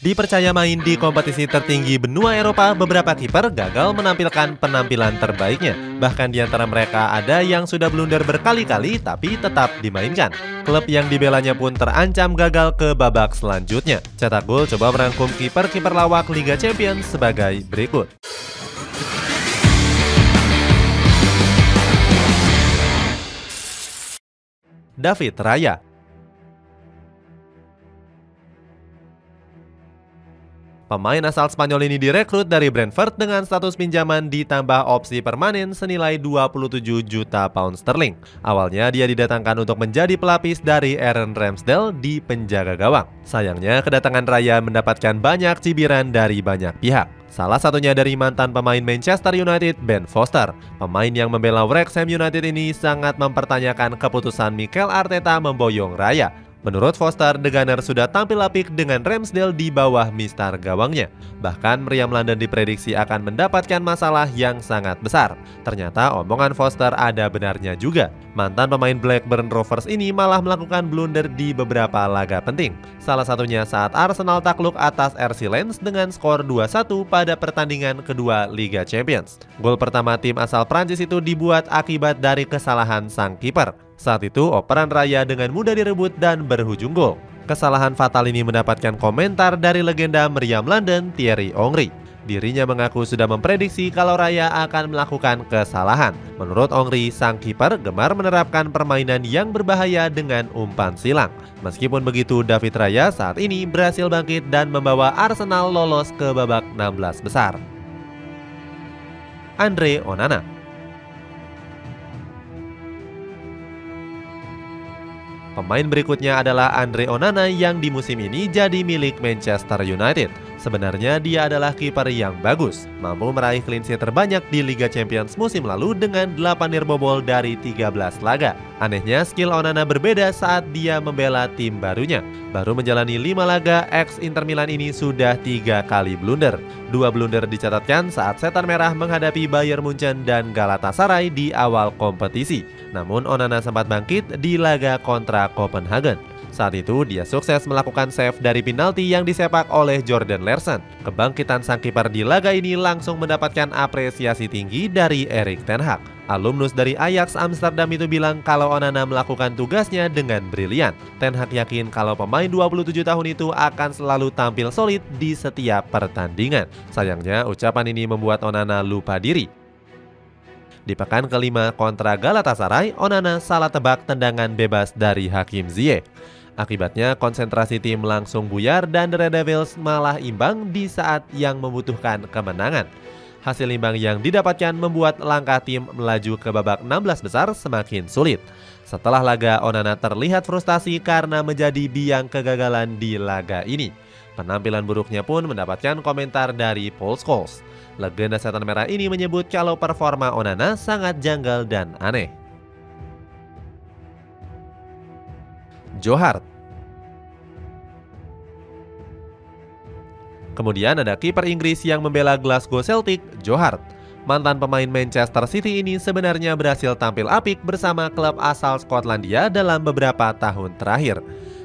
Dipercaya main di kompetisi tertinggi benua Eropa, beberapa kiper gagal menampilkan penampilan terbaiknya. Bahkan di antara mereka ada yang sudah blunder berkali-kali tapi tetap dimainkan. Klub yang dibelanya pun terancam gagal ke babak selanjutnya. Cetak Gol coba merangkum kiper-kiper lawak Liga Champions sebagai berikut. David Raya. Pemain asal Spanyol ini direkrut dari Brentford dengan status pinjaman ditambah opsi permanen senilai 27 juta pound sterling. Awalnya dia didatangkan untuk menjadi pelapis dari Aaron Ramsdale di penjaga gawang. Sayangnya kedatangan Raya mendapatkan banyak cibiran dari banyak pihak. Salah satunya dari mantan pemain Manchester United, Ben Foster. Pemain yang membela Wrexham United ini sangat mempertanyakan keputusan Mikel Arteta memboyong Raya. Menurut Foster, The Gunners sudah tampil apik dengan Ramsdale di bawah mistar gawangnya. Bahkan Meriam London diprediksi akan mendapatkan masalah yang sangat besar. Ternyata omongan Foster ada benarnya juga. Mantan pemain Blackburn Rovers ini malah melakukan blunder di beberapa laga penting. Salah satunya saat Arsenal takluk atas RC Lens dengan skor 2-1 pada pertandingan kedua Liga Champions. Gol pertama tim asal Prancis itu dibuat akibat dari kesalahan sang kiper. Saat itu, operan Raya dengan mudah direbut dan berujung gol. Kesalahan fatal ini mendapatkan komentar dari legenda Meriam London, Thierry Henry. Dirinya mengaku sudah memprediksi kalau Raya akan melakukan kesalahan. Menurut Henry, sang kiper gemar menerapkan permainan yang berbahaya dengan umpan silang. Meskipun begitu, David Raya saat ini berhasil bangkit dan membawa Arsenal lolos ke babak 16 besar. Andre Onana. Pemain berikutnya adalah Andre Onana yang di musim ini jadi milik Manchester United. Sebenarnya dia adalah kiper yang bagus, mampu meraih clean sheet terbanyak di Liga Champions musim lalu dengan 8 nirbobol dari 13 laga. Anehnya, skill Onana berbeda saat dia membela tim barunya. Baru menjalani 5 laga, ex-Inter Milan ini sudah 3 kali blunder. 2 blunder dicatatkan saat Setan Merah menghadapi Bayern Munchen dan Galatasaray di awal kompetisi. Namun Onana sempat bangkit di laga kontra Copenhagen. Saat itu dia sukses melakukan save dari penalti yang disepak oleh Jordan Larsen. Kebangkitan sang kiper di laga ini langsung mendapatkan apresiasi tinggi dari Erik ten Hag. Alumnus dari Ajax Amsterdam itu bilang kalau Onana melakukan tugasnya dengan brilian. Ten Hag yakin kalau pemain 27 tahun itu akan selalu tampil solid di setiap pertandingan. Sayangnya ucapan ini membuat Onana lupa diri. Di pekan kelima kontra Galatasaray, Onana salah tebak tendangan bebas dari Hakim Ziyech. Akibatnya konsentrasi tim langsung buyar dan The Red Devils malah imbang di saat yang membutuhkan kemenangan. Hasil imbang yang didapatkan membuat langkah tim melaju ke babak 16 besar semakin sulit. Setelah laga, Onana terlihat frustasi karena menjadi biang kegagalan di laga ini. Penampilan buruknya pun mendapatkan komentar dari Paul Scholes. Legenda Setan Merah ini menyebut kalau performa Onana sangat janggal dan aneh. Joe Hart. Kemudian ada kiper Inggris yang membela Glasgow Celtic, Joe Hart. Mantan pemain Manchester City ini sebenarnya berhasil tampil apik bersama klub asal Skotlandia dalam beberapa tahun terakhir.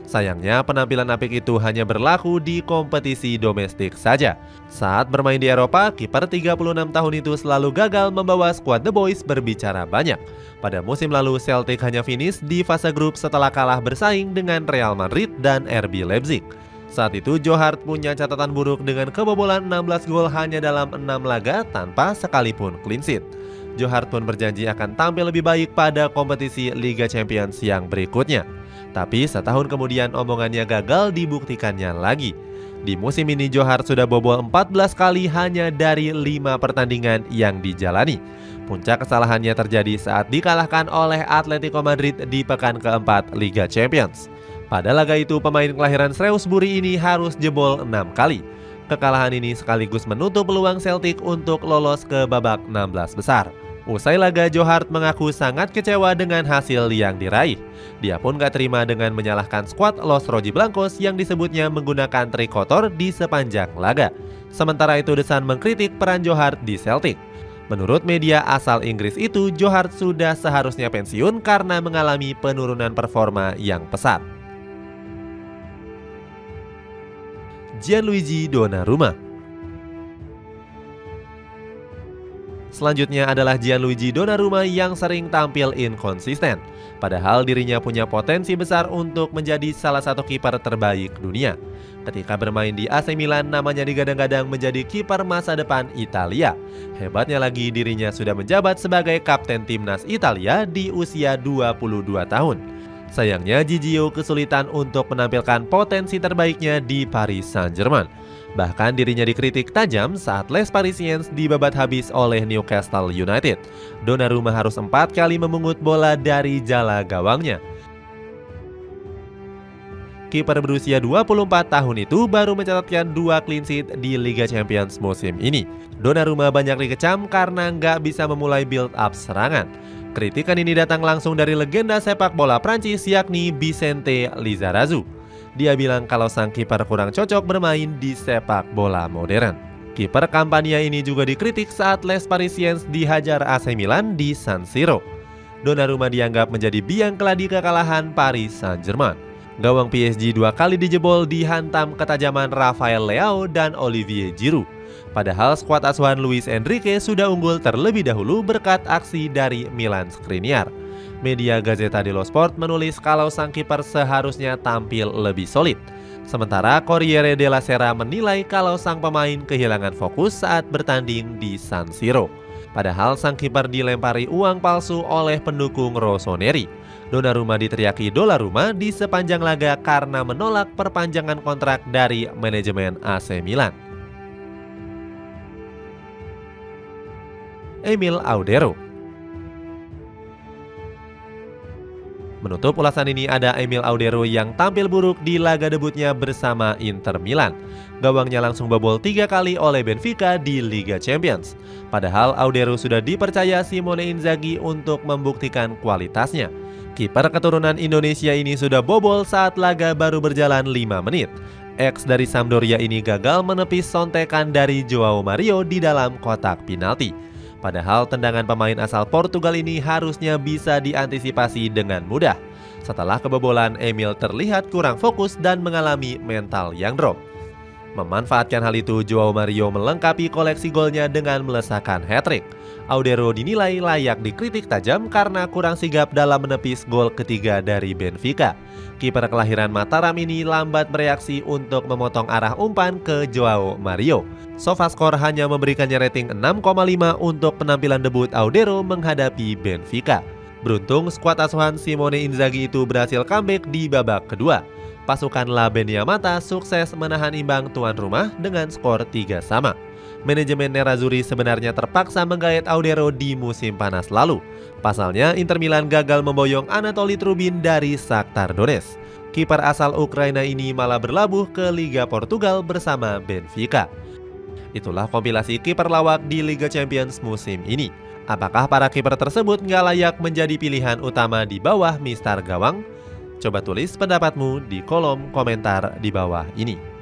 Sayangnya penampilan apik itu hanya berlaku di kompetisi domestik saja. Saat bermain di Eropa, kiper 36 tahun itu selalu gagal membawa skuad The Boys berbicara banyak. Pada musim lalu, Celtic hanya finish di fase grup setelah kalah bersaing dengan Real Madrid dan RB Leipzig. Saat itu Joe Hart punya catatan buruk dengan kebobolan 16 gol hanya dalam 6 laga tanpa sekalipun clean sheet. Joe Hart pun berjanji akan tampil lebih baik pada kompetisi Liga Champions yang berikutnya. Tapi setahun kemudian omongannya gagal dibuktikannya lagi. Di musim ini Joe Hart sudah bobol 14 kali hanya dari 5 pertandingan yang dijalani. Puncak kesalahannya terjadi saat dikalahkan oleh Atletico Madrid di pekan keempat Liga Champions. Pada laga itu pemain kelahiran Shrewsbury ini harus jebol 6 kali. Kekalahan ini sekaligus menutup peluang Celtic untuk lolos ke babak 16 besar. Usai laga, Joe Hart mengaku sangat kecewa dengan hasil yang diraih. Dia pun gak terima dengan menyalahkan skuad Los Rojiblancos yang disebutnya menggunakan trik kotor di sepanjang laga. Sementara itu The Sun mengkritik peran Joe Hart di Celtic. Menurut media asal Inggris itu, Joe Hart sudah seharusnya pensiun karena mengalami penurunan performa yang pesat. Gianluigi Donnarumma. Selanjutnya adalah Gianluigi Donnarumma yang sering tampil inkonsisten. Padahal dirinya punya potensi besar untuk menjadi salah satu kiper terbaik dunia. Ketika bermain di AC Milan, namanya digadang-gadang menjadi kiper masa depan Italia. Hebatnya lagi, dirinya sudah menjabat sebagai kapten timnas Italia di usia 22 tahun. Sayangnya Gigio kesulitan untuk menampilkan potensi terbaiknya di Paris Saint-Germain. Bahkan dirinya dikritik tajam saat Les Parisiens dibabat habis oleh Newcastle United. Donnarumma harus 4 kali memungut bola dari jala gawangnya. Kiper berusia 24 tahun itu baru mencatatkan 2 clean sheet di Liga Champions musim ini. Donnarumma banyak dikecam karena nggak bisa memulai build up serangan. Kritikan ini datang langsung dari legenda sepak bola Prancis yakni Vicente Lizarazu. Dia bilang kalau sang kiper kurang cocok bermain di sepak bola modern. Kiper Campania ini juga dikritik saat Les Parisiens dihajar AC Milan di San Siro. Donnarumma dianggap menjadi biang keladi kekalahan Paris Saint-Germain. Gawang PSG 2 kali dijebol dihantam ketajaman Rafael Leao dan Olivier Giroud. Padahal skuad asuhan Luis Enrique sudah unggul terlebih dahulu berkat aksi dari Milan Skriniar. Media Gazzetta dello Sport menulis kalau sang kiper seharusnya tampil lebih solid. Sementara Corriere della Sera menilai kalau sang pemain kehilangan fokus saat bertanding di San Siro. Padahal sang kiper dilempari uang palsu oleh pendukung Rossoneri. Donnarumma diteriaki Dolarumma di sepanjang laga karena menolak perpanjangan kontrak dari manajemen AC Milan. Emil Audero. Menutup ulasan ini ada Emil Audero yang tampil buruk di laga debutnya bersama Inter Milan. Gawangnya langsung bobol 3 kali oleh Benfica di Liga Champions. Padahal Audero sudah dipercaya Simone Inzaghi untuk membuktikan kualitasnya. Kiper keturunan Indonesia ini sudah bobol saat laga baru berjalan 5 menit. Ex dari Sampdoria ini gagal menepis sontekan dari Joao Mario di dalam kotak penalti. Padahal tendangan pemain asal Portugal ini harusnya bisa diantisipasi dengan mudah. Setelah kebobolan, Emil terlihat kurang fokus dan mengalami mental yang drop. Memanfaatkan hal itu, Joao Mario melengkapi koleksi golnya dengan melesakkan hat-trick. Audero dinilai layak dikritik tajam karena kurang sigap dalam menepis gol ketiga dari Benfica. Kiper kelahiran Mataram ini lambat bereaksi untuk memotong arah umpan ke Joao Mario. SofaScore hanya memberikannya rating 6,5 untuk penampilan debut Audero menghadapi Benfica. Beruntung skuad asuhan Simone Inzaghi itu berhasil comeback di babak kedua. Pasukan La Beniamata sukses menahan imbang tuan rumah dengan skor 3-3. Manajemen Nerazzurri sebenarnya terpaksa menggait Audero di musim panas lalu. Pasalnya Inter Milan gagal memboyong Anatoli Trubin dari Shakhtar Donetsk. Kiper asal Ukraina ini malah berlabuh ke Liga Portugal bersama Benfica. Itulah kompilasi kiper lawak di Liga Champions musim ini. Apakah para kiper tersebut nggak layak menjadi pilihan utama di bawah Mister Gawang? Coba tulis pendapatmu di kolom komentar di bawah ini.